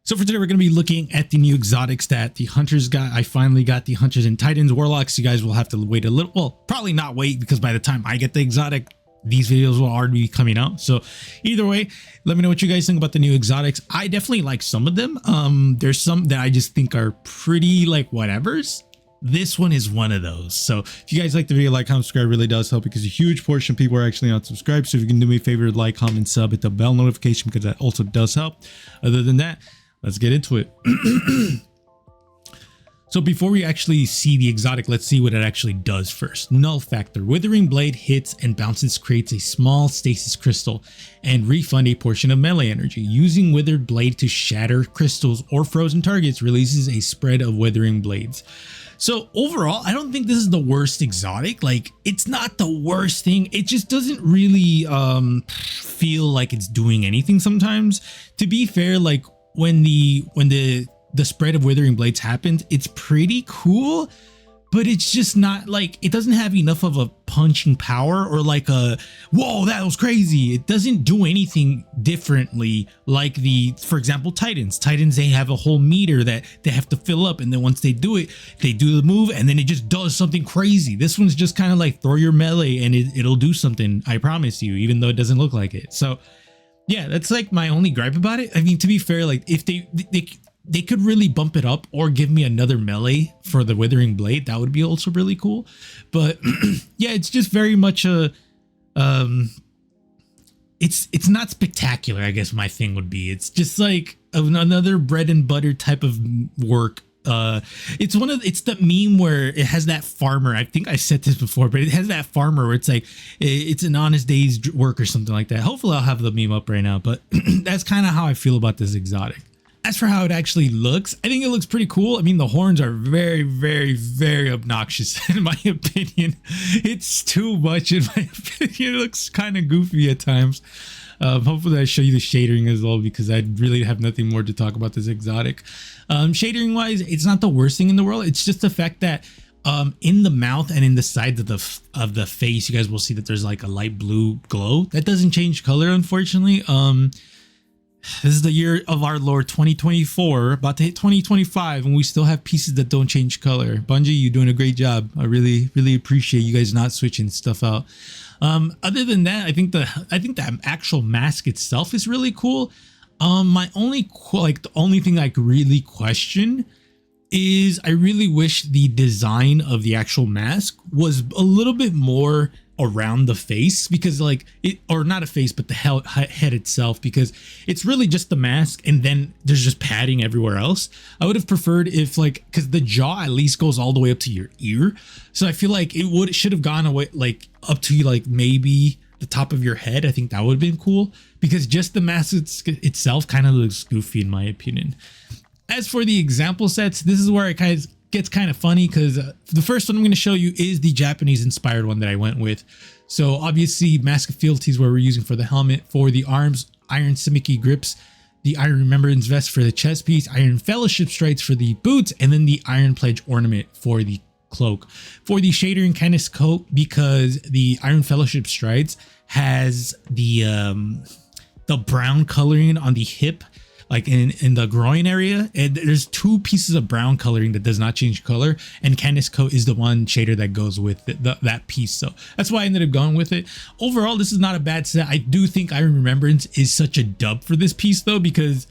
So for today, we're going to be looking at the new exotics that the hunters got. I finally got the hunters and titans, warlocks. You guys will have to wait a little, well, probably not wait, because by the time I get the exotic, these videos will already be coming out. So either way, let me know what you guys think about the new exotics. I definitely like some of them. There's some that I just think are pretty like whatevers. This one is one of those. So if you guys like the video, like, comment, subscribe, really does help, because a huge portion of people are actually not subscribed. So if you can do me a favor, like, comment, sub, hit the bell notification, because that also does help. Other than that, let's get into it. So before we actually see the exotic, let's see what it actually does first. Null factor. Withering Blade hits and bounces, creates a small stasis crystal and refund a portion of melee energy. Using Withered Blade to shatter crystals or frozen targets releases a spread of Withering Blades. So overall, I don't think this is the worst exotic. Like, it's not the worst thing. It just doesn't really feel like it's doing anything sometimes. To be fair, like when the spread of Withering Blades happened, it's pretty cool, but it's just not like, it doesn't have enough of a punching power or like a, whoa, that was crazy. It doesn't do anything differently like the, for example, Titans, they have a whole meter that they have to fill up. And then once they do it, they do the move and then it just does something crazy. This one's just kind of like throw your melee and it'll do something. I promise you, even though it doesn't look like it. So yeah, that's like my only gripe about it. I mean, to be fair, like if they could really bump it up or give me another melee for the Withering Blade, that would be also really cool. But yeah, it's just very much a it's not spectacular, I guess my thing would be. It's just like another bread and butter type of work. It's the meme where it has that farmer. I think I said this before, but it has that farmer where it's like it's an honest day's work or something like that. Hopefully I'll have the meme up right now, but that's kind of how I feel about this exotic. As for how it actually looks, I think it looks pretty cool. I mean, the horns are very, very, very obnoxious in my opinion. It's too much in my opinion. It looks kind of goofy at times. Hopefully I show you the shadering as well, because I really have nothing more to talk about this exotic. Shadering wise, it's not the worst thing in the world. It's just the fact that in the mouth and in the sides of the face, you guys will see that there's like a light blue glow that doesn't change color, unfortunately. This is the year of our Lord 2024, about to hit 2025, and we still have pieces that don't change color. Bungie, you're doing a great job. I really, really appreciate you guys not switching stuff out. Other than that, I think the actual mask itself is really cool. My only the only thing I could really question is I really wish the design of the actual mask was a little bit more around the face, because like it, or not a face, but the head itself, because it's really just the mask and then there's just padding everywhere else. I would have preferred if like, because the jaw at least goes all the way up to your ear, so I feel like it should have gone away like up to like maybe the top of your head. I think that would have been cool, because just the mask itself kind of looks goofy in my opinion. As for the example sets, this is where it gets kind of funny, because the first one I'm going to show you is the Japanese inspired one that I went with. So obviously Mask of Fealty is what we're using for the helmet. For the arms, Iron Simiki grips, the Iron Remembrance vest for the chest piece, Iron Fellowship strides for the boots, and then the Iron Pledge ornament for the cloak. For the shader and kindness coat, because the Iron Fellowship strides has the brown coloring on the hip, like in the groin area, and there's two pieces of brown coloring that does not change color, and Candace coat is the one shader that goes with that piece. So that's why I ended up going with it. Overall, this is not a bad set. I do think Iron Remembrance is such a dub for this piece though, because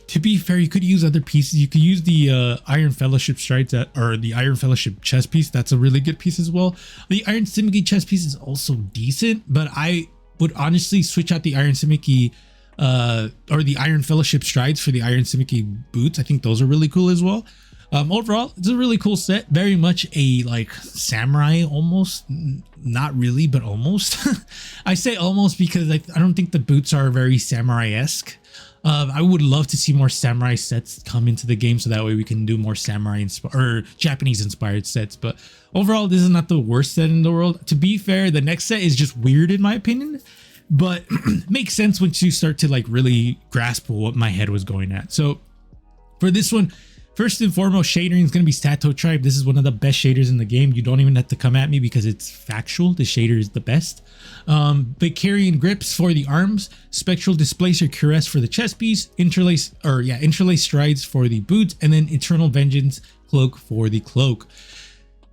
to be fair, you could use other pieces. You could use the Iron Fellowship strides or the Iron Fellowship chest piece. That's a really good piece as well. The Iron Simiki chest piece is also decent, but I would honestly switch out the Iron Simiki or the Iron Fellowship strides for the Iron Simiki boots. I think those are really cool as well. Overall, it's a really cool set. Very much a like samurai almost, not really, but almost. I say almost because I don't think the boots are very samurai-esque. I would love to see more samurai sets come into the game, so that way we can do more samurai or Japanese inspired sets. But overall, this is not the worst set in the world. To be fair, the next set is just weird in my opinion, but makes sense once you start to like really grasp what my head was going at. So for this one, First and foremost, shadering is going to be Stato Tribe. This is one of the best shaders in the game. You don't even have to come at me because it's factual. The shader is the best. Vicarian grips for the arms, spectral displacer cuirass for the chest piece, interlace strides for the boots, and then eternal vengeance cloak for the cloak.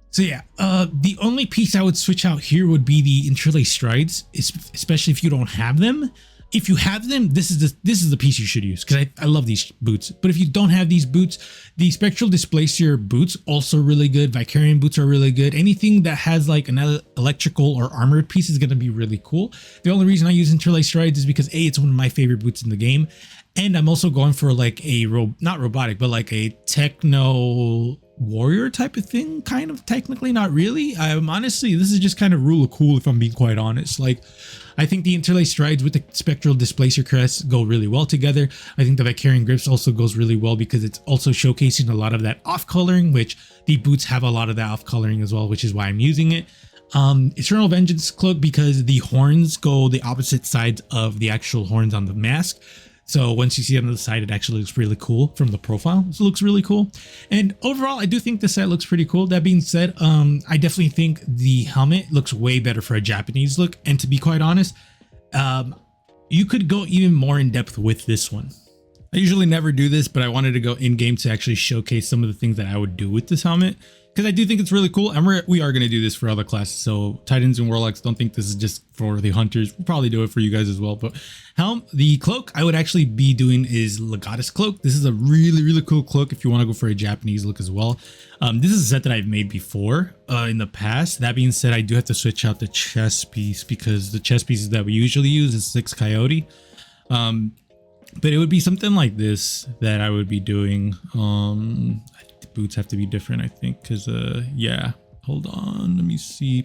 So yeah, the only piece I would switch out here would be the interlace strides, especially if you don't have them. If you have them, this is the piece you should use, because I love these boots. But if you don't have these boots, the spectral displacer boots also really good. Vicarian boots are really good. Anything that has like an electrical or armored piece is going to be really cool. The only reason I use interlace strides is because A, it's one of my favorite boots in the game, and I'm also going for like a not robotic, but like a techno warrior type of thing, kind of. Technically not really. Honestly, this is just kind of rule of cool, if I'm being quite honest. Like, I think the interlace strides with the spectral displacer crest go really well together. I think the Vicarian grips also goes really well because it's also showcasing a lot of that off coloring, which the boots have a lot of that off coloring as well, which is why I'm using it. Eternal vengeance cloak because the horns go the opposite sides of the actual horns on the mask. So once you see it on the side, it actually looks really cool from the profile. So it looks really cool. And overall, I do think the set looks pretty cool. That being said, I definitely think the helmet looks way better for a Japanese look. And to be quite honest, you could go even more in depth with this one. I usually never do this, but I wanted to go in game to actually showcase some of the things that I would do with this helmet, because I do think it's really cool. And we are going to do this for other classes. So Titans and Warlocks, don't think this is just for the hunters. We'll probably do it for you guys as well. But the cloak I would actually be doing is Legatus cloak. This is a really, really cool cloak if you want to go for a Japanese look as well. This is a set that I've made before in the past. That being said, I do have to switch out the chest piece because the chest pieces that we usually use is 6 cayde. But it would be something like this that I would be doing. The boots have to be different, I think, because yeah, hold on, let me see.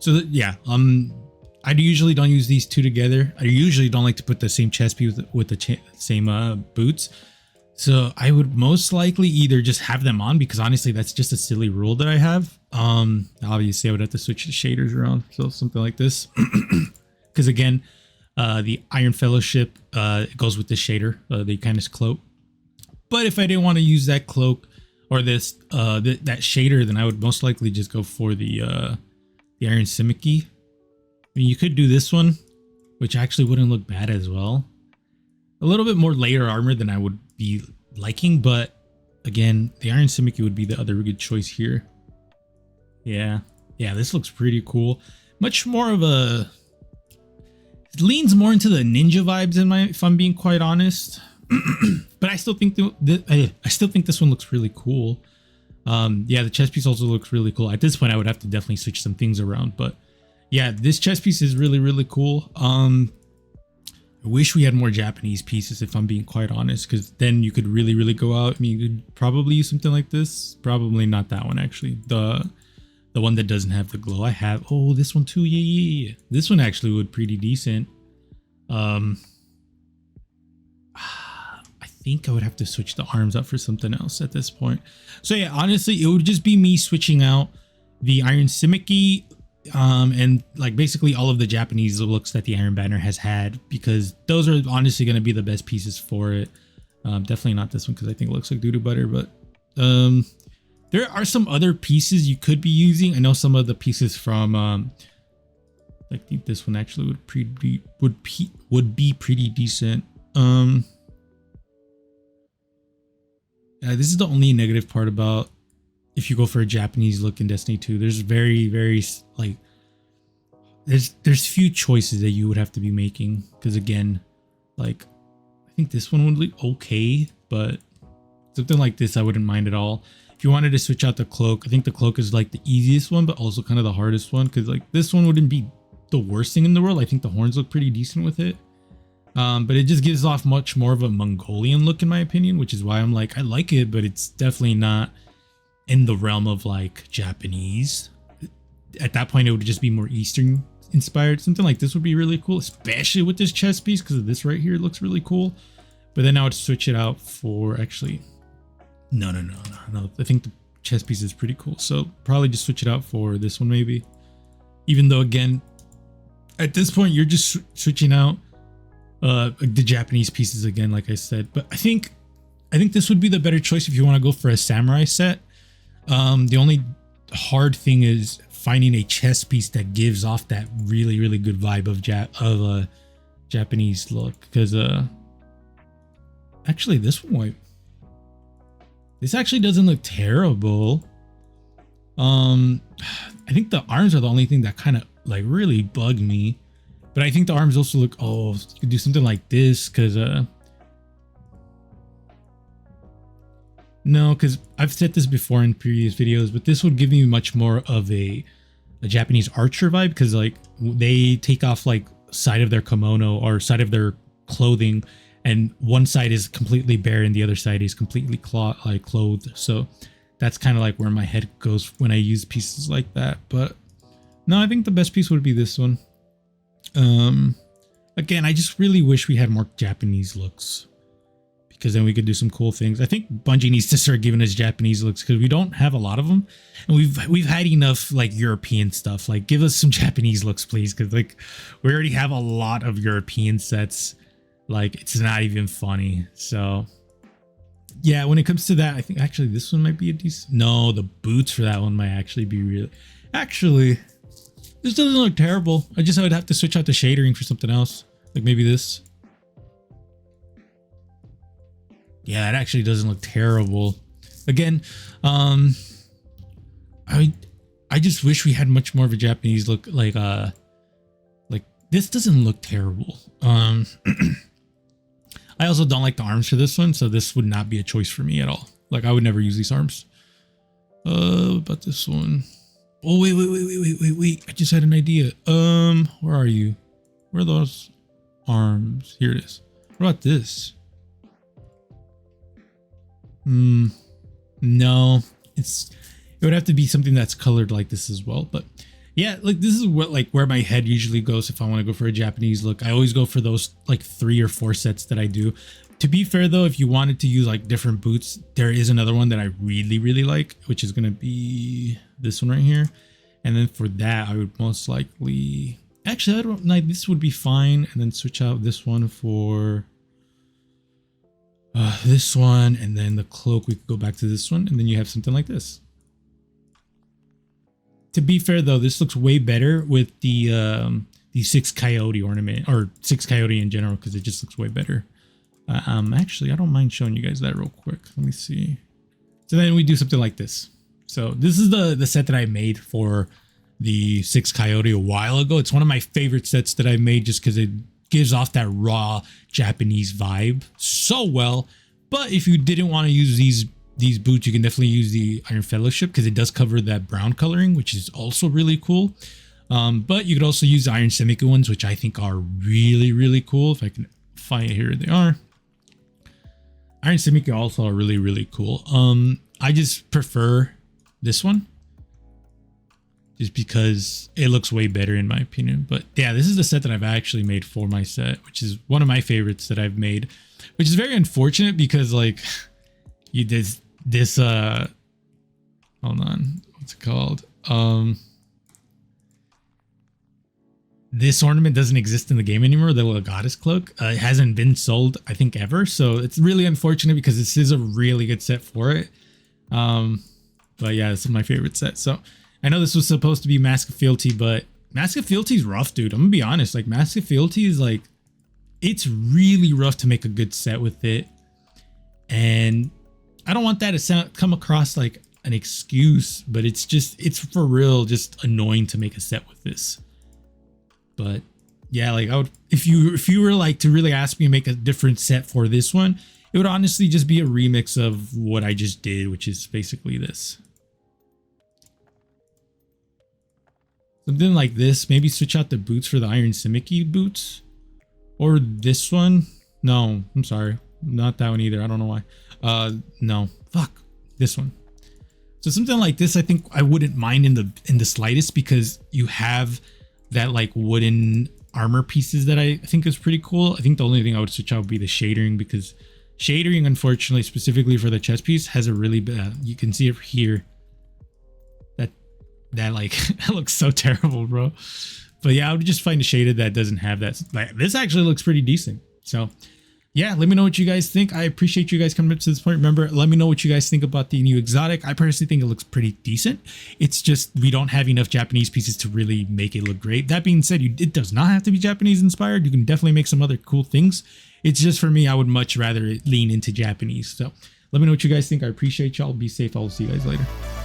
So yeah, I usually don't use these two together. I usually don't like to put the same chest piece with the same boots. So I would most likely either just have them on, because honestly that's just a silly rule that I have. Obviously I would have to switch the shaders around, so something like this. Because again, the Iron Fellowship goes with the shader, the kind of cloak. But if I didn't want to use that cloak or this that shader, then I would most likely just go for the Iron Simicky. I mean, you could do this one, which actually wouldn't look bad as well. A little bit more layer armor than I would be liking, but again, the Iron Simicky would be the other good choice here. Yeah, this looks pretty cool. Much more of a, it leans more into the ninja vibes if I'm being quite honest. But I still think this one looks really cool. Yeah, the chest piece also looks really cool. At this point, I would have to definitely switch some things around, but yeah, this chest piece is really, really cool. I wish we had more Japanese pieces, if I'm being quite honest, because then you could really, really go out. I mean, you could probably use something like this. Probably not that one, actually. The one that doesn't have the glow. I have, oh, this one too. Yeah. This one actually would pretty decent. I think I would have to switch the arms up for something else at this point. So yeah, honestly, it would just be me switching out the Iron Simicky, and like basically all of the Japanese looks that the Iron Banner has had, because those are honestly going to be the best pieces for it. Definitely not this one, because I think it looks like doo-doo butter, but there are some other pieces you could be using. I know some of the pieces from I think this one actually would be pretty decent. Yeah, this is the only negative part about if you go for a Japanese look in Destiny 2. There's very like there's few choices that you would have to be making, because again, like I think this one would look okay, but something like this I wouldn't mind at all. If you wanted to switch out the cloak, I think the cloak is like the easiest one, but also kind of the hardest one, because like this one wouldn't be the worst thing in the world. I think the horns look pretty decent with it. But it just gives off much more of a Mongolian look in my opinion, which is why I'm like, I like it, but it's definitely not in the realm of like Japanese. At that point, it would just be more Eastern inspired. Something like this would be really cool, especially with this chest piece, because of this right here. It looks really cool. But then I would switch it out for actually, no. I think the chest piece is pretty cool. So probably just switch it out for this one maybe. Even though again, at this point, you're just switching out the Japanese pieces again, like I said. But I think I think this would be the better choice if you want to go for a samurai set. The only hard thing is finding a chest piece that gives off that really, really good vibe of Japanese look. Because actually this actually doesn't look terrible. I think the arms are the only thing that kind of like really bug me. But I think the arms also look, oh, you could do something like this because no, because I've said this before in previous videos, but this would give me much more of a Japanese archer vibe, because like they take off like side of their kimono or side of their clothing, and one side is completely bare and the other side is completely clothed. So that's kind of like where my head goes when I use pieces like that. But no, I think the best piece would be this one. Again, I just really wish we had more Japanese looks, because then we could do some cool things. I think Bungie needs to start giving us Japanese looks, because we don't have a lot of them, and we've had enough like European stuff. Like, give us some Japanese looks, please, because like we already have a lot of European sets. Like, it's not even funny. So yeah, when it comes to that, I think actually this one might be a decent. No, the boots for that one might actually be really. Actually, this doesn't look terrible. I would have to switch out the shadering for something else, like maybe this. Yeah, it actually doesn't look terrible. Again, I just wish we had much more of a Japanese look. Like this doesn't look terrible. I also don't like the arms for this one, so this would not be a choice for me at all. Like, I would never use these arms. About this one. Oh, wait. I just had an idea. Where are you? Where are those arms? Here it is. What about this? No, it would have to be something that's colored like this as well. But yeah, like this is what where my head usually goes if I want to go for a Japanese look. I always go for those like 3 or 4 sets that I do. To be fair though, if you wanted to use like different boots, there is another one that I really like, which is gonna be this one right here. And then for that, I would most likely actually, I don't know, this would be fine, and then switch out this one for this one, and then the cloak, we could go back to this one, and then you have something like this. To be fair though, this looks way better with the 6 cayde ornament, or 6 cayde in general, because it just looks way better. Actually, I don't mind showing you guys that real quick. Let me see. So then we do something like this. So this is the set that I made for the 6 cayde a while ago. It's one of my favorite sets that I made, just because it gives off that raw Japanese vibe so well. But if you didn't want to use these boots, you can definitely use the Iron Fellowship, because it does cover that brown coloring, which is also really cool. But you could also use the Iron Semica ones, which I think are really cool. If I can find it, here they are. Iron Semica also are really cool. I just prefer this one, just because it looks way better in my opinion. But yeah, this is the set that I've actually made for my set, which is one of my favorites that I've made, which is very unfortunate because like you did this hold on, what's it called? This ornament doesn't exist in the game anymore, the little goddess cloak. It hasn't been sold, I think, ever. So it's really unfortunate, because this is a really good set for it. But yeah, this is my favorite set. So I know this was supposed to be Mask of Fealty, but Mask of Fealty is rough, dude. I'm gonna be honest. Like, Mask of Fealty is like, it's really rough to make a good set with it. And I don't want that to come across like an excuse, but it's for real just annoying to make a set with this. But yeah, like I would, if you were like to really ask me to make a different set for this one, it would honestly just be a remix of what I just did, which is basically this. Something like this. Maybe switch out the boots for the Iron Simic boots, or this one. No, I'm sorry, not that one either. I don't know why. No, fuck this one. So something like this, I think I wouldn't mind in the slightest, because you have that like wooden armor pieces that I think is pretty cool. I think the only thing I would switch out would be the shadering, because shadering, unfortunately, specifically for the chest piece, has a really bad, you can see it here, that like that looks so terrible, bro. But yeah, I would just find a shaded that doesn't have that. Like, this actually looks pretty decent. So yeah, let me know what you guys think. I appreciate you guys coming up to this point. Remember, let me know what you guys think about the new exotic. I personally think it looks pretty decent. It's just we don't have enough Japanese pieces to really make it look great. That being said, it does not have to be Japanese inspired. You can definitely make some other cool things. It's just for me, I would much rather lean into Japanese. So let me know what you guys think. I appreciate y'all. Be safe. I'll see you guys later.